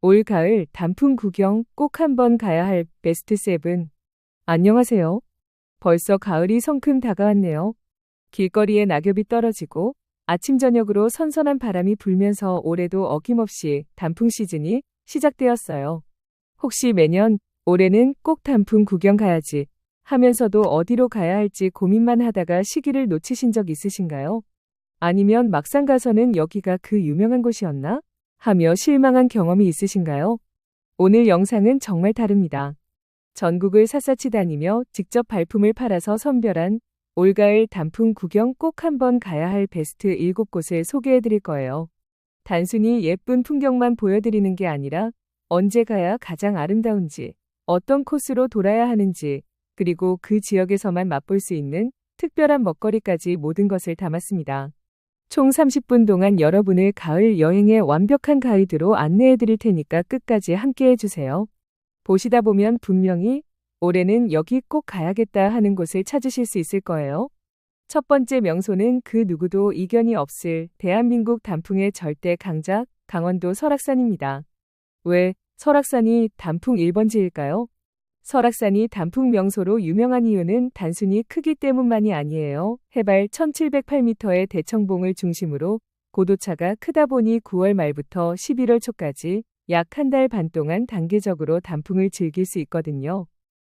올 가을 단풍 구경 꼭 한번 가야 할 베스트 7. 안녕하세요. 벌써 가을이 성큼 다가왔네요. 길거리에 낙엽이 떨어지고 아침 저녁으로 선선한 바람이 불면서 올해도 어김없이 단풍 시즌이 시작되었어요. 혹시 매년 올해는 꼭 단풍 구경 가야지 하면서도 어디로 가야 할지 고민만 하다가 시기를 놓치신 적 있으신가요? 아니면 막상 가서는 여기가 그 유명한 곳이었나? 하며 실망한 경험이 있으신가요? 오늘 영상은 정말 다릅니다. 전국을 샅샅이 다니며 직접 발품을 팔아서 선별한 올가을 단풍 구경 꼭 한번 가야 할 베스트 7곳을 소개해 드릴 거예요. 단순히 예쁜 풍경만 보여드리는 게 아니라 언제 가야 가장 아름다운지, 어떤 코스로 돌아야 하는지, 그리고 그 지역에서만 맛볼 수 있는 특별한 먹거리까지 모든 것을 담았습니다. 총 30분 동안 여러분을 가을 여행의 완벽한 가이드로 안내해 드릴 테니까 끝까지 함께 해주세요. 보시다 보면 분명히 올해는 여기 꼭 가야겠다 하는 곳을 찾으실 수 있을 거예요. 첫 번째 명소는 그 누구도 이견이 없을 대한민국 단풍의 절대 강자, 강원도 설악산입니다. 왜 설악산이 단풍 1번지일까요? 설악산이 단풍 명소로 유명한 이유는 단순히 크기 때문만이 아니에요. 해발 1708m의 대청봉을 중심으로 고도차가 크다 보니 9월 말부터 11월 초까지 약 한 달 반 동안 단계적으로 단풍을 즐길 수 있거든요.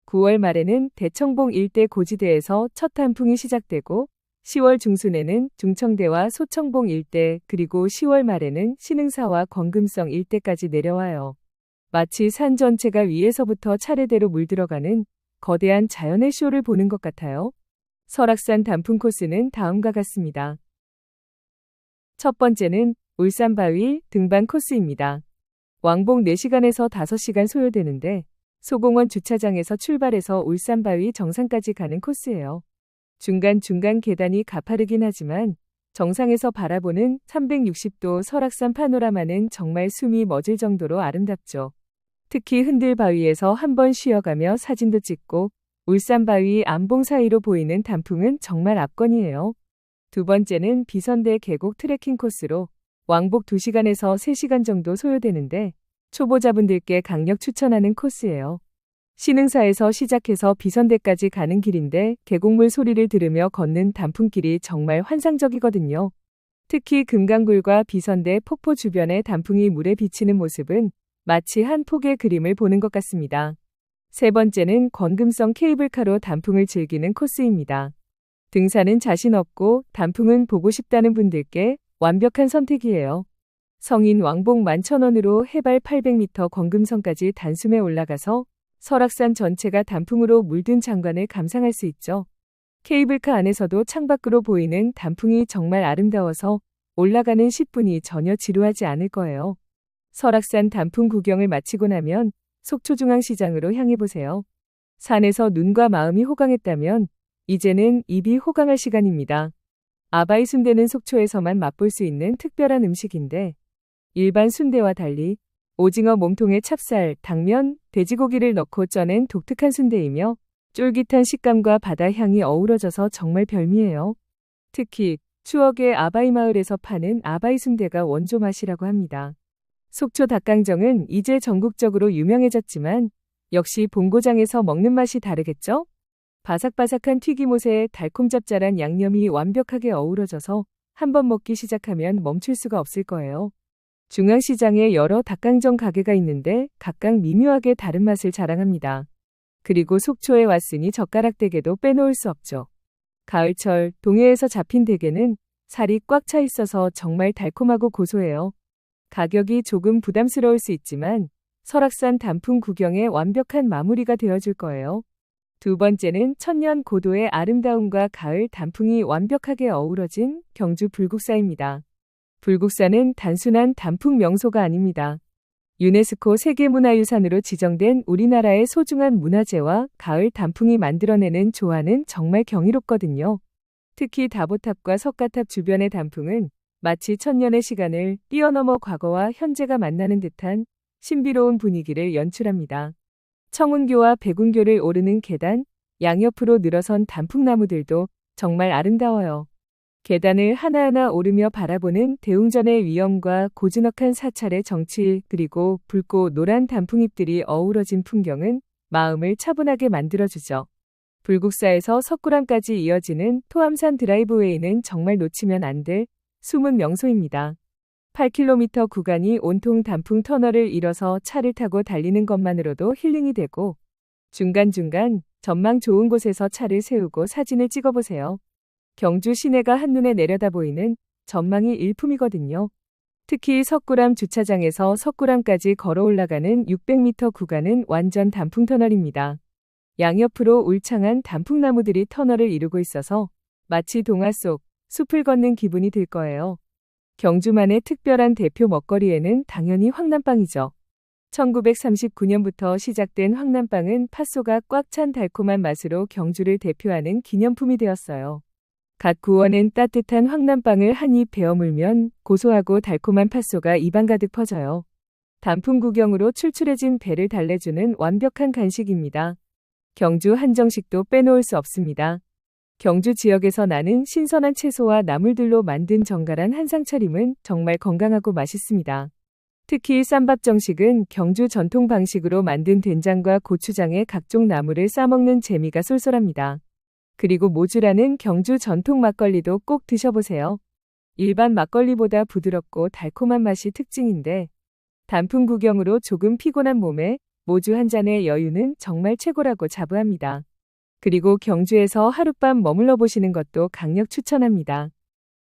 9월 말에는 대청봉 일대 고지대에서 첫 단풍이 시작되고 10월 중순에는 중청대와 소청봉 일대 그리고 10월 말에는 신흥사와 권금성 일대까지 내려와요. 마치 산 전체가 위에서부터 차례대로 물들어가는 거대한 자연의 쇼를 보는 것 같아요. 설악산 단풍 코스는 다음과 같습니다. 첫 번째는 울산바위 등반 코스입니다. 왕복 4시간에서 5시간 소요되는데 소공원 주차장에서 출발해서 울산바위 정상까지 가는 코스예요. 중간중간 계단이 가파르긴 하지만 정상에서 바라보는 360도 설악산 파노라마는 정말 숨이 멎을 정도로 아름답죠. 특히 흔들바위에서 한번 쉬어가며 사진도 찍고 울산바위 암봉 사이로 보이는 단풍은 정말 압권이에요. 두 번째는 비선대 계곡 트레킹 코스로 왕복 2시간에서 3시간 정도 소요되는데 초보자분들께 강력 추천하는 코스예요. 신흥사에서 시작해서 비선대까지 가는 길인데 계곡물 소리를 들으며 걷는 단풍길이 정말 환상적이거든요. 특히 금강굴과 비선대 폭포 주변의 단풍이 물에 비치는 모습은 마치 한 폭의 그림을 보는 것 같습니다. 세 번째는 권금성 케이블카로 단풍을 즐기는 코스입니다. 등산은 자신 없고 단풍은 보고 싶다는 분들께 완벽한 선택이에요. 성인 왕복 11,000원으로 해발 800m 권금성까지 단숨에 올라가서 설악산 전체가 단풍으로 물든 장관을 감상할 수 있죠. 케이블카 안에서도 창밖으로 보이는 단풍이 정말 아름다워서 올라가는 10분이 전혀 지루하지 않을 거예요. 설악산 단풍 구경을 마치고 나면 속초중앙시장으로 향해 보세요. 산에서 눈과 마음이 호강했다면 이제는 입이 호강할 시간입니다. 아바이 순대는 속초에서만 맛볼 수 있는 특별한 음식인데 일반 순대와 달리 오징어 몸통에 찹쌀, 당면, 돼지고기를 넣고 쪄낸 독특한 순대이며 쫄깃한 식감과 바다 향이 어우러져서 정말 별미예요. 특히 추억의 아바이 마을에서 파는 아바이 순대가 원조 맛이라고 합니다. 속초 닭강정은 이제 전국적으로 유명해졌지만 역시 본고장에서 먹는 맛이 다르겠죠? 바삭바삭한 튀김옷에 달콤 짭짤한 양념이 완벽하게 어우러져서 한번 먹기 시작하면 멈출 수가 없을 거예요. 중앙시장에 여러 닭강정 가게가 있는데 각각 미묘하게 다른 맛을 자랑합니다. 그리고 속초에 왔으니 젓가락대게도 빼놓을 수 없죠. 가을철 동해에서 잡힌 대게는 살이 꽉 차 있어서 정말 달콤하고 고소해요. 가격이 조금 부담스러울 수 있지만 설악산 단풍 구경의 완벽한 마무리가 되어줄 거예요. 두 번째는 천년 고도의 아름다움과 가을 단풍이 완벽하게 어우러진 경주 불국사입니다. 불국사는 단순한 단풍 명소가 아닙니다. 유네스코 세계문화유산으로 지정된 우리나라의 소중한 문화재와 가을 단풍이 만들어내는 조화는 정말 경이롭거든요. 특히 다보탑과 석가탑 주변의 단풍은 마치 천년의 시간을 뛰어넘어 과거와 현재가 만나는 듯한 신비로운 분위기를 연출합니다. 청운교와 백운교를 오르는 계단, 양옆으로 늘어선 단풍나무들도 정말 아름다워요. 계단을 하나하나 오르며 바라보는 대웅전의 위엄과 고즈넉한 사찰의 정치 그리고 붉고 노란 단풍잎들이 어우러진 풍경은 마음을 차분하게 만들어주죠. 불국사에서 석굴암까지 이어지는 토암산 드라이브웨이는 정말 놓치면 안 될 숨은 명소입니다. 8km 구간이 온통 단풍 터널을 이뤄서 차를 타고 달리는 것만으로도 힐링이 되고 중간중간 전망 좋은 곳에서 차를 세우고 사진을 찍어보세요. 경주 시내가 한눈에 내려다 보이는 전망이 일품이거든요. 특히 석굴암 주차장에서 석굴암까지 걸어 올라가는 600m 구간은 완전 단풍 터널입니다. 양옆으로 울창한 단풍나무들이 터널을 이루고 있어서 마치 동화 속 숲을 걷는 기분이 들 거예요. 경주만의 특별한 대표 먹거리에는 당연히 황남빵이죠. 1939년부터 시작된 황남빵은 팥소가 꽉 찬 달콤한 맛으로 경주를 대표하는 기념품이 되었어요. 갓 구워낸 따뜻한 황남빵을 한 입 베어 물면 고소하고 달콤한 팥소가 입안 가득 퍼져요. 단풍 구경으로 출출해진 배를 달래주는 완벽한 간식입니다. 경주 한정식도 빼놓을 수 없습니다. 경주 지역에서 나는 신선한 채소와 나물들로 만든 정갈한 한상차림은 정말 건강하고 맛있습니다. 특히 쌈밥 정식은 경주 전통 방식으로 만든 된장과 고추장에 각종 나물을 싸먹는 재미가 쏠쏠합니다. 그리고 모주라는 경주 전통 막걸리도 꼭 드셔보세요. 일반 막걸리보다 부드럽고 달콤한 맛이 특징인데 단풍 구경으로 조금 피곤한 몸에 모주 한 잔의 여유는 정말 최고라고 자부합니다. 그리고 경주에서 하룻밤 머물러 보시는 것도 강력 추천합니다.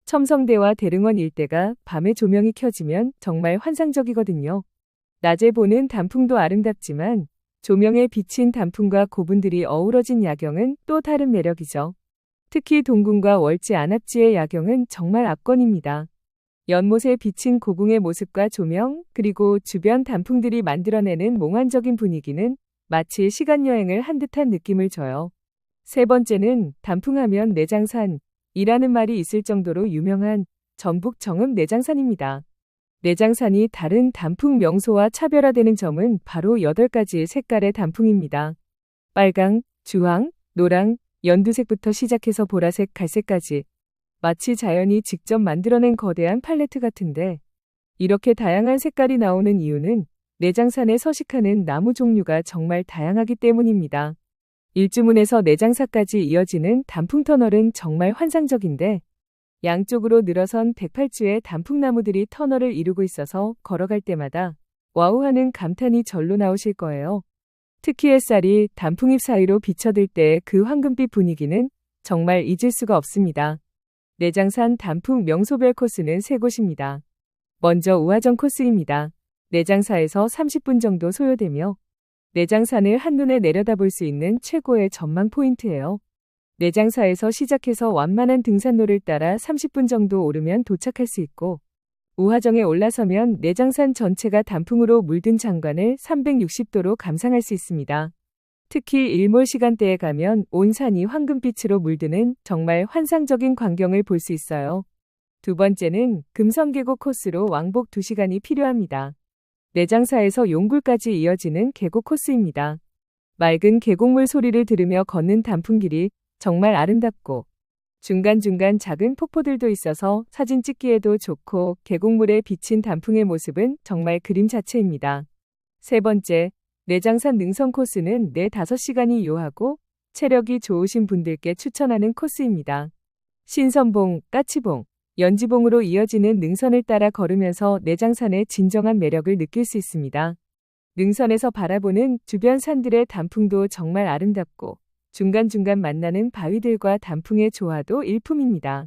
첨성대와 대릉원 일대가 밤에 조명이 켜지면 정말 환상적이거든요. 낮에 보는 단풍도 아름답지만 조명에 비친 단풍과 고분들이 어우러진 야경은 또 다른 매력이죠. 특히 동궁과 월지 안압지의 야경은 정말 압권입니다. 연못에 비친 고궁의 모습과 조명, 그리고 주변 단풍들이 만들어내는 몽환적인 분위기는 마치 시간여행을 한 듯한 느낌을 줘요. 세 번째는 단풍하면 내장산이라는 말이 있을 정도로 유명한 전북 정읍 내장산입니다. 내장산이 다른 단풍 명소와 차별화되는 점은 바로 8가지의 색깔의 단풍입니다. 빨강, 주황, 노랑, 연두색부터 시작해서 보라색, 갈색까지 마치 자연이 직접 만들어낸 거대한 팔레트 같은데 이렇게 다양한 색깔이 나오는 이유는 내장산에 서식하는 나무 종류가 정말 다양하기 때문입니다. 일주문에서 내장사까지 이어지는 단풍터널은 정말 환상적인데 양쪽으로 늘어선 108주의 단풍나무들이 터널을 이루고 있어서 걸어갈 때마다 와우하는 감탄이 절로 나오실 거예요. 특히 햇살이 단풍잎 사이로 비쳐들 때 그 황금빛 분위기는 정말 잊을 수가 없습니다. 내장산 단풍 명소별 코스는 3곳입니다. 먼저 우화정 코스입니다. 내장사에서 30분 정도 소요되며 내장산을 한눈에 내려다볼 수 있는 최고의 전망 포인트예요. 내장사에서 시작해서 완만한 등산로를 따라 30분 정도 오르면 도착할 수 있고 우화정에 올라서면 내장산 전체가 단풍으로 물든 장관을 360도로 감상할 수 있습니다. 특히 일몰 시간대에 가면 온 산이 황금빛으로 물드는 정말 환상적인 광경을 볼 수 있어요. 두 번째는 금성계곡 코스로 왕복 2시간이 필요합니다. 내장사에서 용굴까지 이어지는 계곡 코스입니다. 맑은 계곡물 소리를 들으며 걷는 단풍길이 정말 아름답고 중간중간 작은 폭포들도 있어서 사진 찍기에도 좋고 계곡물에 비친 단풍의 모습은 정말 그림 자체입니다. 세 번째, 내장산 능선 코스는 4-5시간이 요하고 체력이 좋으신 분들께 추천하는 코스입니다. 신선봉, 까치봉, 연지봉으로 이어지는 능선을 따라 걸으면서 내장산의 진정한 매력을 느낄 수 있습니다. 능선에서 바라보는 주변 산들의 단풍도 정말 아름답고 중간중간 만나는 바위들과 단풍의 조화도 일품입니다.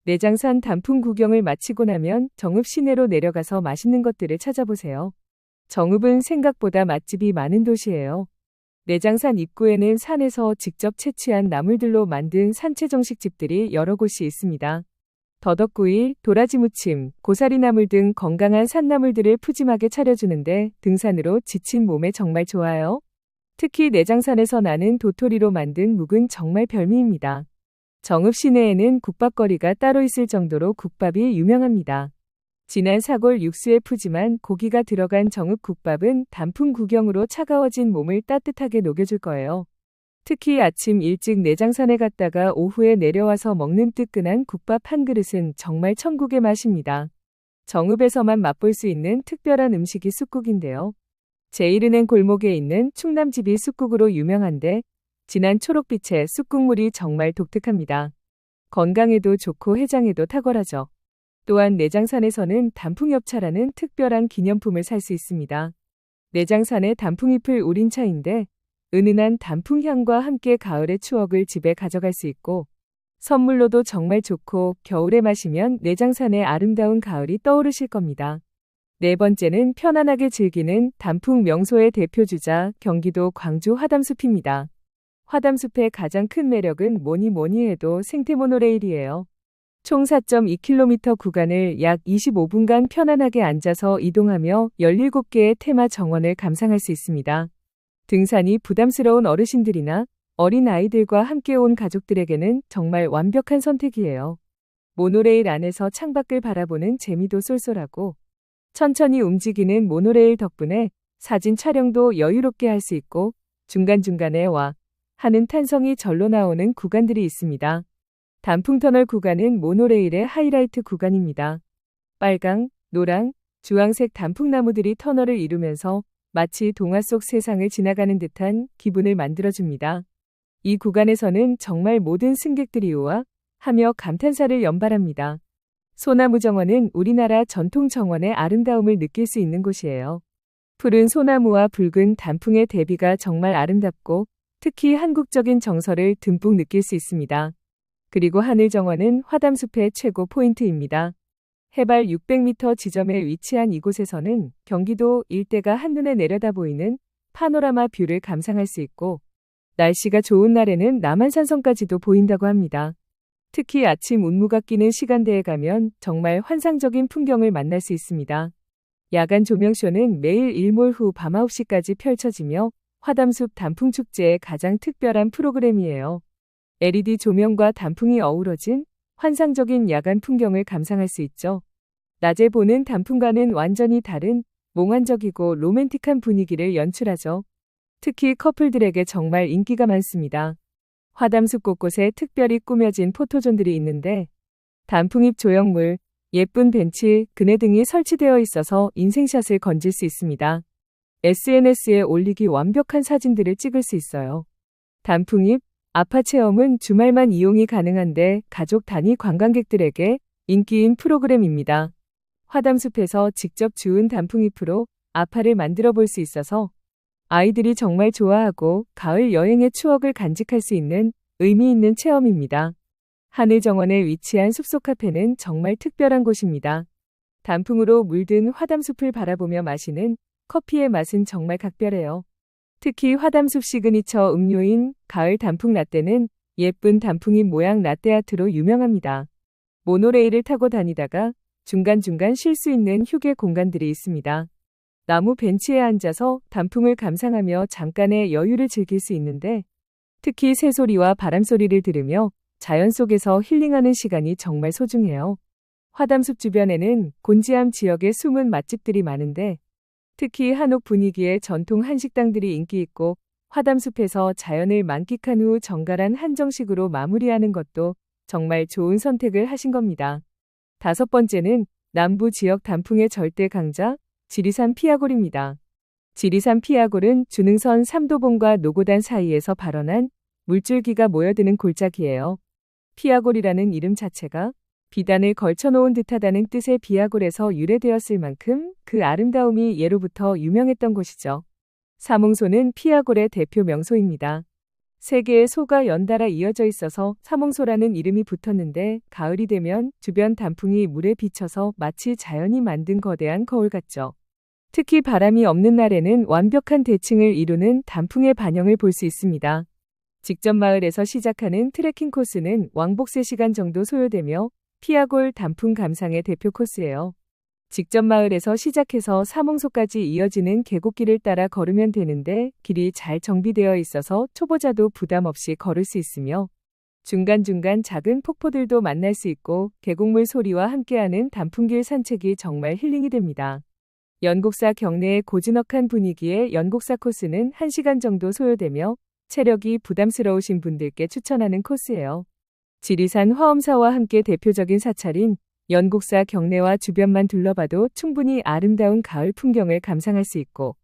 내장산 단풍 구경을 마치고 나면 정읍 시내로 내려가서 맛있는 것들을 찾아보세요. 정읍은 생각보다 맛집이 많은 도시예요. 내장산 입구에는 산에서 직접 채취한 나물들로 만든 산채 정식집들이 여러 곳이 있습니다. 더덕구이, 도라지무침, 고사리나물 등 건강한 산나물들을 푸짐하게 차려주는데 등산으로 지친 몸에 정말 좋아요. 특히 내장산에서 나는 도토리로 만든 묵은 정말 별미입니다. 정읍 시내에는 국밥거리가 따로 있을 정도로 국밥이 유명합니다. 진한 사골 육수에 푸짐한 고기가 들어간 정읍 국밥은 단풍 구경으로 차가워진 몸을 따뜻하게 녹여줄 거예요. 특히 아침 일찍 내장산에 갔다가 오후에 내려와서 먹는 뜨끈한 국밥 한 그릇은 정말 천국의 맛입니다. 정읍에서만 맛볼 수 있는 특별한 음식이 쑥국인데요. 제이르넨 골목에 있는 충남집이 쑥국으로 유명한데 진한 초록빛의 쑥국물이 정말 독특합니다. 건강에도 좋고 해장에도 탁월하죠. 또한 내장산에서는 단풍엽차라는 특별한 기념품을 살 수 있습니다. 내장산의 단풍잎을 우린 차인데 은은한 단풍향과 함께 가을의 추억을 집에 가져갈 수 있고 선물로도 정말 좋고 겨울에 마시면 내장산의 아름다운 가을이 떠오르실 겁니다. 네 번째는 편안하게 즐기는 단풍 명소의 대표주자 경기도 광주 화담숲입니다. 화담숲의 가장 큰 매력은 뭐니 해도 생태 모노레일이에요. 총 4.2km 구간을 약 25분간 편안하게 앉아서 이동하며 17개의 테마 정원을 감상할 수 있습니다. 등산이 부담스러운 어르신들이나 어린 아이들과 함께 온 가족들에게는 정말 완벽한 선택이에요. 모노레일 안에서 창밖을 바라보는 재미도 쏠쏠하고 천천히 움직이는 모노레일 덕분에 사진 촬영도 여유롭게 할 수 있고 중간중간에 와 하는 탄성이 절로 나오는 구간들이 있습니다. 단풍터널 구간은 모노레일의 하이라이트 구간입니다. 빨강, 노랑, 주황색 단풍나무들이 터널을 이루면서 마치 동화 속 세상을 지나가는 듯한 기분을 만들어줍니다. 이 구간에서는 정말 모든 승객들이 우와 하며 감탄사를 연발합니다. 소나무 정원은 우리나라 전통 정원의 아름다움을 느낄 수 있는 곳이에요. 푸른 소나무와 붉은 단풍의 대비가 정말 아름답고 특히 한국적인 정서를 듬뿍 느낄 수 있습니다. 그리고 하늘정원은 화담숲의 최고 포인트입니다. 해발 600m 지점에 위치한 이곳에서는 경기도 일대가 한눈에 내려다 보이는 파노라마 뷰를 감상할 수 있고 날씨가 좋은 날에는 남한산성까지도 보인다고 합니다. 특히 아침 운무가 끼는 시간대에 가면 정말 환상적인 풍경을 만날 수 있습니다. 야간 조명쇼는 매일 일몰 후 밤 9시까지 펼쳐지며 화담숲 단풍축제의 가장 특별한 프로그램이에요. LED 조명과 단풍이 어우러진 환상적인 야간 풍경을 감상할 수 있죠. 낮에 보는 단풍과는 완전히 다른 몽환적이고 로맨틱한 분위기를 연출하죠. 특히 커플들에게 정말 인기가 많습니다. 화담숲 곳곳에 특별히 꾸며진 포토존들이 있는데 단풍잎 조형물, 예쁜 벤치, 그네 등이 설치되어 있어서 인생샷을 건질 수 있습니다. SNS에 올리기 완벽한 사진들을 찍을 수 있어요. 단풍잎, 아파 체험은 주말만 이용이 가능한데 가족 단위 관광객들에게 인기인 프로그램입니다. 화담숲에서 직접 주운 단풍잎으로 아파를 만들어 볼 수 있어서 아이들이 정말 좋아하고 가을 여행의 추억을 간직할 수 있는 의미 있는 체험입니다. 하늘정원에 위치한 숲속 카페는 정말 특별한 곳입니다. 단풍으로 물든 화담숲을 바라보며 마시는 커피의 맛은 정말 각별해요. 특히 화담숲 시그니처 음료인 가을 단풍 라떼는 예쁜 단풍잎 모양 라떼아트로 유명합니다. 모노레일을 타고 다니다가 중간중간 쉴 수 있는 휴게 공간들이 있습니다. 나무 벤치에 앉아서 단풍을 감상하며 잠깐의 여유를 즐길 수 있는데 특히 새소리와 바람소리를 들으며 자연 속에서 힐링하는 시간이 정말 소중해요. 화담숲 주변에는 곤지암 지역의 숨은 맛집들이 많은데 특히 한옥 분위기의 전통 한식당들이 인기 있고 화담숲에서 자연을 만끽한 후 정갈한 한정식으로 마무리하는 것도 정말 좋은 선택을 하신 겁니다. 다섯 번째는 남부 지역 단풍의 절대 강자 지리산 피아골입니다. 지리산 피아골은 주능선 삼도봉과 노고단 사이에서 발원한 물줄기가 모여드는 골짜기예요. 피아골이라는 이름 자체가 비단을 걸쳐놓은 듯하다는 뜻의 비아골에서 유래되었을 만큼 그 아름다움이 예로부터 유명했던 곳이죠. 사몽소는 피아골의 대표 명소입니다. 세 개의 소가 연달아 이어져 있어서 사몽소라는 이름이 붙었는데 가을이 되면 주변 단풍이 물에 비쳐서 마치 자연이 만든 거대한 거울 같죠. 특히 바람이 없는 날에는 완벽한 대칭을 이루는 단풍의 반영을 볼 수 있습니다. 직접 마을에서 시작하는 트레킹 코스는 왕복 3시간 정도 소요되며 피아골 단풍 감상의 대표 코스예요. 직접 마을에서 시작해서 사몽소까지 이어지는 계곡길을 따라 걸으면 되는데 길이 잘 정비되어 있어서 초보자도 부담 없이 걸을 수 있으며 중간중간 작은 폭포들도 만날 수 있고 계곡물 소리와 함께하는 단풍길 산책이 정말 힐링이 됩니다. 연곡사 경내의 고즈넉한 분위기의 연곡사 코스는 1시간 정도 소요되며 체력이 부담스러우신 분들께 추천하는 코스예요. 지리산 화엄사와 함께 대표적인 사찰인 연곡사 경내와 주변만 둘러봐도 충분히 아름다운 가을 풍경을 감상할 수 있고,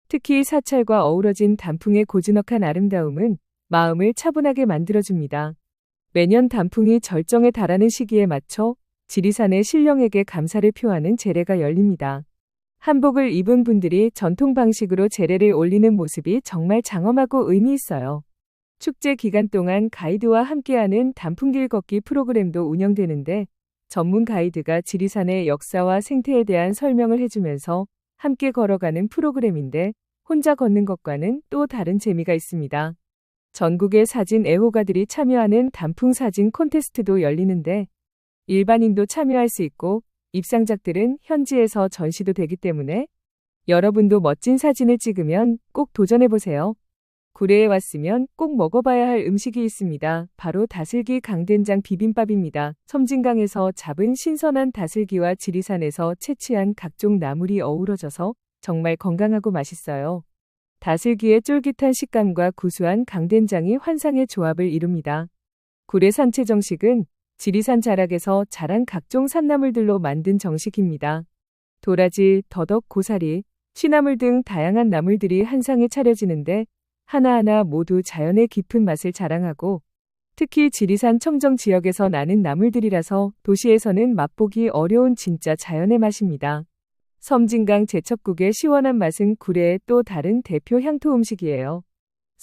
특히 사찰과 어우러진 단풍의 고즈넉한 아름다움은 마음을 차분하게 만들어줍니다. 매년 단풍이 절정에 달하는 시기에 맞춰 지리산의 신령에게 감사를 표하는 제례가 열립니다. 한복을 입은 분들이 전통 방식으로 제례를 올리는 모습이 정말 장엄하고 의미 있어요. 축제 기간 동안 가이드와 함께하는 단풍길 걷기 프로그램도 운영되는데, 전문 가이드가 지리산의 역사와 생태에 대한 설명을 해주면서 함께 걸어가는 프로그램인데, 혼자 걷는 것과는 또 다른 재미가 있습니다. 전국의 사진 애호가들이 참여하는 단풍 사진 콘테스트도 열리는데, 일반인도 참여할 수 있고 입상작들은 현지에서 전시도 되기 때문에 여러분도 멋진 사진을 찍으면 꼭 도전해보세요. 구례에 왔으면 꼭 먹어봐야 할 음식이 있습니다. 바로 다슬기 강된장 비빔밥입니다. 섬진강에서 잡은 신선한 다슬기와 지리산에서 채취한 각종 나물이 어우러져서 정말 건강하고 맛있어요. 다슬기의 쫄깃한 식감과 구수한 강된장이 환상의 조합을 이룹니다. 구례 산채 정식은 지리산 자락에서 자란 각종 산나물들로 만든 정식입니다. 도라지, 더덕, 고사리, 취나물 등 다양한 나물들이 한 상에 차려지는데 하나하나 모두 자연의 깊은 맛을 자랑하고, 특히 지리산 청정 지역에서 나는 나물들이라서 도시에서는 맛보기 어려운 진짜 자연의 맛입니다. 섬진강 제첩국의 시원한 맛은 구례의 또 다른 대표 향토 음식이에요.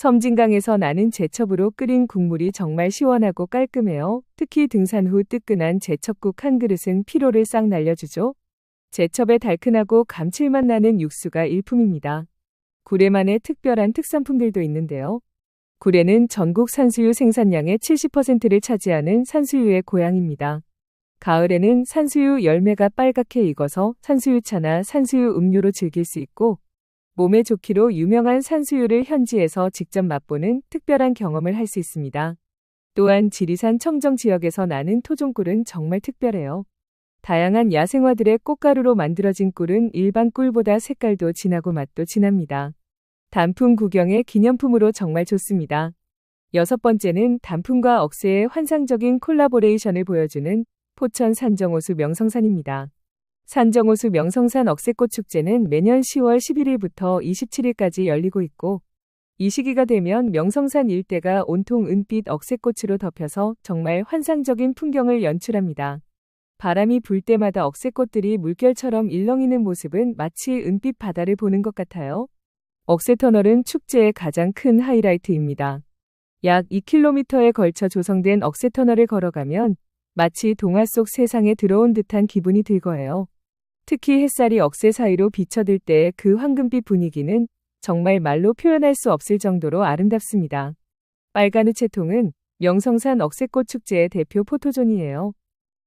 섬진강에서 나는 제첩으로 끓인 국물이 정말 시원하고 깔끔해요. 특히 등산 후 뜨끈한 제첩국 한 그릇은 피로를 싹 날려주죠. 제첩의 달큰하고 감칠맛 나는 육수가 일품입니다. 구례만의 특별한 특산품들도 있는데요. 구례는 전국 산수유 생산량의 70%를 차지하는 산수유의 고향입니다. 가을에는 산수유 열매가 빨갛게 익어서 산수유차나 산수유 음료로 즐길 수 있고, 몸에 좋기로 유명한 산수유를 현지에서 직접 맛보는 특별한 경험을 할 수 있습니다. 또한 지리산 청정 지역에서 나는 토종꿀은 정말 특별해요. 다양한 야생화들의 꽃가루로 만들어진 꿀은 일반 꿀보다 색깔도 진하고 맛도 진합니다. 단풍 구경의 기념품으로 정말 좋습니다. 6번째는 단풍과 억새의 환상적인 콜라보레이션을 보여주는 포천 산정호수 명성산입니다. 산정호수 명성산 억새꽃 축제는 매년 10월 11일부터 27일까지 열리고 있고, 이 시기가 되면 명성산 일대가 온통 은빛 억새꽃으로 덮여서 정말 환상적인 풍경을 연출합니다. 바람이 불 때마다 억새꽃들이 물결처럼 일렁이는 모습은 마치 은빛 바다를 보는 것 같아요. 억새터널은 축제의 가장 큰 하이라이트입니다. 약 2km에 걸쳐 조성된 억새터널을 걸어가면 마치 동화 속 세상에 들어온 듯한 기분이 들 거예요. 특히 햇살이 억새 사이로 비쳐들 때의 그 황금빛 분위기는 정말 말로 표현할 수 없을 정도로 아름답습니다. 빨간 우체통은 명성산 억새꽃 축제의 대표 포토존이에요.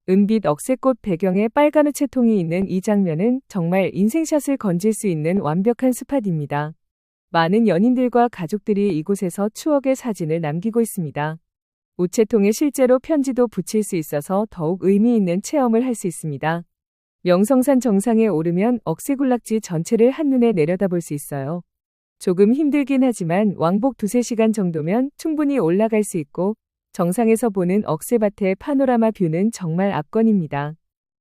은빛 억새꽃 배경에 빨간 우체통이 있는 이 장면은 정말 인생샷을 건질 수 있는 완벽한 스팟입니다. 많은 연인들과 가족들이 이곳에서 추억의 사진을 남기고 있습니다. 우체통에 실제로 편지도 붙일 수 있어서 더욱 의미 있는 체험을 할 수 있습니다. 명성산 정상에 오르면 억새군락지 전체를 한눈에 내려다볼 수 있어요. 조금 힘들긴 하지만 왕복 2-3시간 정도면 충분히 올라갈 수 있고, 정상에서 보는 억새밭의 파노라마 뷰는 정말 압권입니다.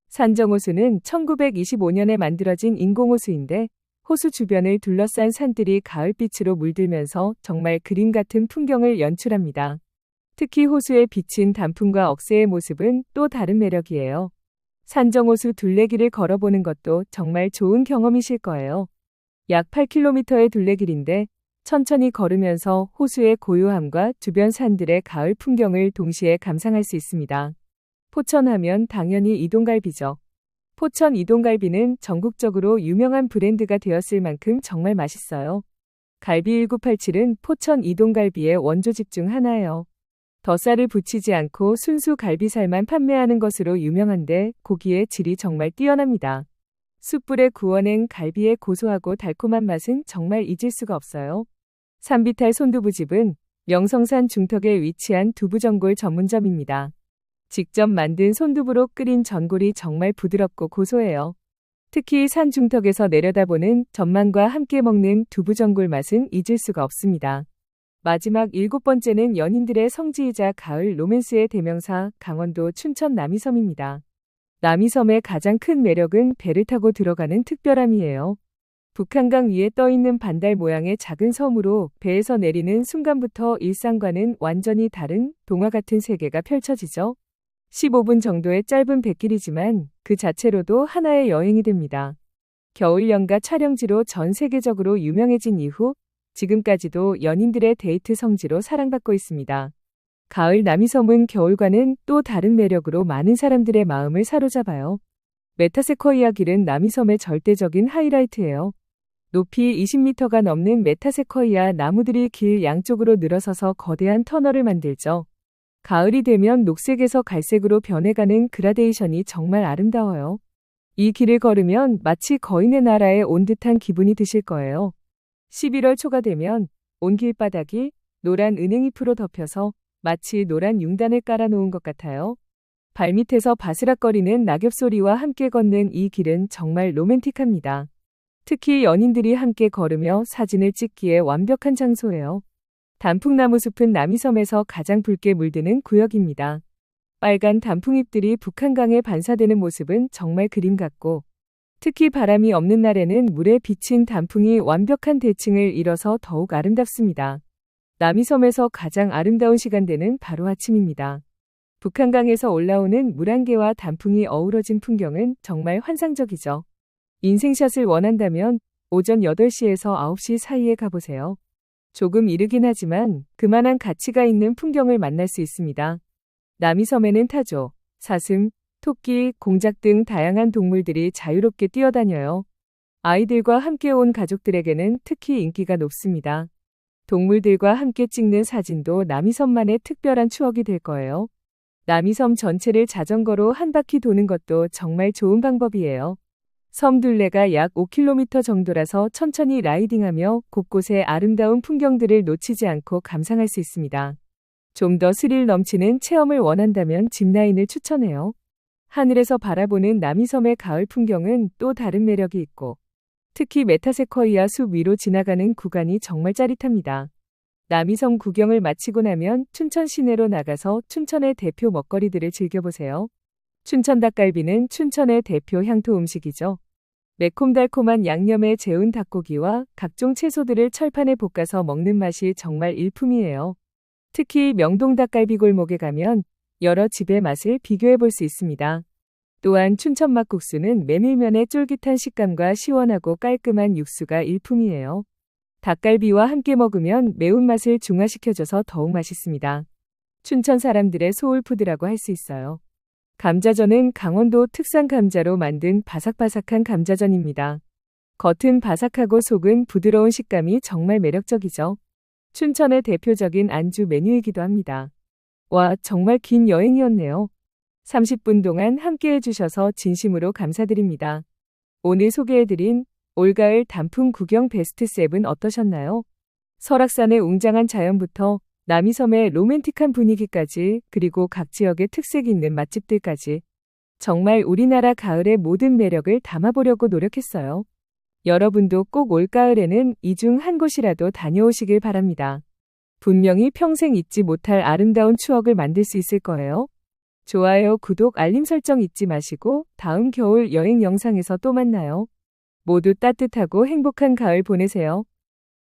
산정호수는 1925년에 만들어진 인공호수인데, 호수 주변을 둘러싼 산들이 가을빛으로 물들면서 정말 그림 같은 풍경을 연출합니다. 특히 호수에 비친 단풍과 억새의 모습은 또 다른 매력이에요. 산정호수 둘레길을 걸어보는 것도 정말 좋은 경험이실 거예요. 약 8km의 둘레길인데 천천히 걸으면서 호수의 고요함과 주변 산들의 가을 풍경을 동시에 감상할 수 있습니다. 포천하면 당연히 이동갈비죠. 포천 이동갈비는 전국적으로 유명한 브랜드가 되었을 만큼 정말 맛있어요. 갈비 1987은 포천 이동갈비의 원조집 중 하나예요. 덧살을 붙이지 않고 순수 갈비살만 판매하는 것으로 유명한데 고기의 질이 정말 뛰어납니다. 숯불에 구워낸 갈비의 고소하고 달콤한 맛은 정말 잊을 수가 없어요. 산비탈 손두부집은 명성산 중턱에 위치한 두부전골 전문점입니다. 직접 만든 손두부로 끓인 전골이 정말 부드럽고 고소해요. 특히 산 중턱에서 내려다보는 전망과 함께 먹는 두부전골 맛은 잊을 수가 없습니다. 마지막 7번째는 연인들의 성지이자 가을 로맨스의 대명사 강원도 춘천 남이섬입니다. 남이섬의 가장 큰 매력은 배를 타고 들어가는 특별함이에요. 북한강 위에 떠있는 반달 모양의 작은 섬으로 배에서 내리는 순간부터 일상과는 완전히 다른 동화 같은 세계가 펼쳐지죠. 15분 정도의 짧은 뱃길이지만 그 자체로도 하나의 여행이 됩니다. 겨울 연가 촬영지로 전 세계적으로 유명해진 이후 지금까지도 연인들의 데이트 성지로 사랑받고 있습니다. 가을 남이섬은 겨울과는 또 다른 매력으로 많은 사람들의 마음을 사로잡아요. 메타세쿼이아 길은 남이섬의 절대적인 하이라이트예요. 높이 20m가 넘는 메타세쿼이아 나무들이 길 양쪽으로 늘어서서 거대한 터널을 만들죠. 가을이 되면 녹색에서 갈색으로 변해가는 그라데이션이 정말 아름다워요. 이 길을 걸으면 마치 거인의 나라에 온 듯한 기분이 드실 거예요. 11월 초가 되면 온 길바닥이 노란 은행잎으로 덮여서 마치 노란 융단을 깔아놓은 것 같아요. 발밑에서 바스락거리는 낙엽 소리와 함께 걷는 이 길은 정말 로맨틱합니다. 특히 연인들이 함께 걸으며 사진을 찍기에 완벽한 장소예요. 단풍나무 숲은 남이섬에서 가장 붉게 물드는 구역입니다. 빨간 단풍잎들이 북한강에 반사되는 모습은 정말 그림 같고, 특히 바람이 없는 날에는 물에 비친 단풍이 완벽한 대칭을 이뤄서 더욱 아름답습니다. 남이섬에서 가장 아름다운 시간대는 바로 아침입니다. 북한강에서 올라오는 물안개와 단풍이 어우러진 풍경은 정말 환상적이죠. 인생샷을 원한다면 오전 8시에서 9시 사이에 가보세요. 조금 이르긴 하지만 그만한 가치가 있는 풍경을 만날 수 있습니다. 남이섬에는 타조, 사슴, 토끼, 공작 등 다양한 동물들이 자유롭게 뛰어다녀요. 아이들과 함께 온 가족들에게는 특히 인기가 높습니다. 동물들과 함께 찍는 사진도 남이섬만의 특별한 추억이 될 거예요. 남이섬 전체를 자전거로 한 바퀴 도는 것도 정말 좋은 방법이에요. 섬 둘레가 약 5km 정도라서 천천히 라이딩하며 곳곳의 아름다운 풍경들을 놓치지 않고 감상할 수 있습니다. 좀 더 스릴 넘치는 체험을 원한다면 짚라인을 추천해요. 하늘에서 바라보는 남이섬의 가을 풍경은 또 다른 매력이 있고, 특히 메타세쿼이아 숲 위로 지나가는 구간이 정말 짜릿합니다. 남이섬 구경을 마치고 나면 춘천 시내로 나가서 춘천의 대표 먹거리들을 즐겨보세요. 춘천 닭갈비는 춘천의 대표 향토 음식이죠. 매콤달콤한 양념에 재운 닭고기와 각종 채소들을 철판에 볶아서 먹는 맛이 정말 일품이에요. 특히 명동 닭갈비 골목에 가면 여러 집의 맛을 비교해 볼 수 있습니다. 또한 춘천 막국수는 메밀면의 쫄깃한 식감과 시원하고 깔끔한 육수가 일품이에요. 닭갈비와 함께 먹으면 매운맛을 중화시켜줘서 더욱 맛있습니다. 춘천 사람들의 소울푸드라고 할 수 있어요. 감자전은 강원도 특산 감자로 만든 바삭바삭한 감자전입니다. 겉은 바삭하고 속은 부드러운 식감이 정말 매력적이죠. 춘천의 대표적인 안주 메뉴이기도 합니다. 와, 정말 긴 여행이었네요. 30분 동안 함께 해주셔서 진심으로 감사드립니다. 오늘 소개해드린 올가을 단풍 구경 베스트 7 어떠셨나요? 설악산의 웅장한 자연부터 남이섬의 로맨틱한 분위기까지, 그리고 각 지역의 특색 있는 맛집들까지 정말 우리나라 가을의 모든 매력을 담아보려고 노력했어요. 여러분도 꼭 올가을에는 이 중 한 곳이라도 다녀오시길 바랍니다. 분명히 평생 잊지 못할 아름다운 추억을 만들 수 있을 거예요. 좋아요, 구독, 알림 설정 잊지 마시고 다음 겨울 여행 영상에서 또 만나요. 모두 따뜻하고 행복한 가을 보내세요.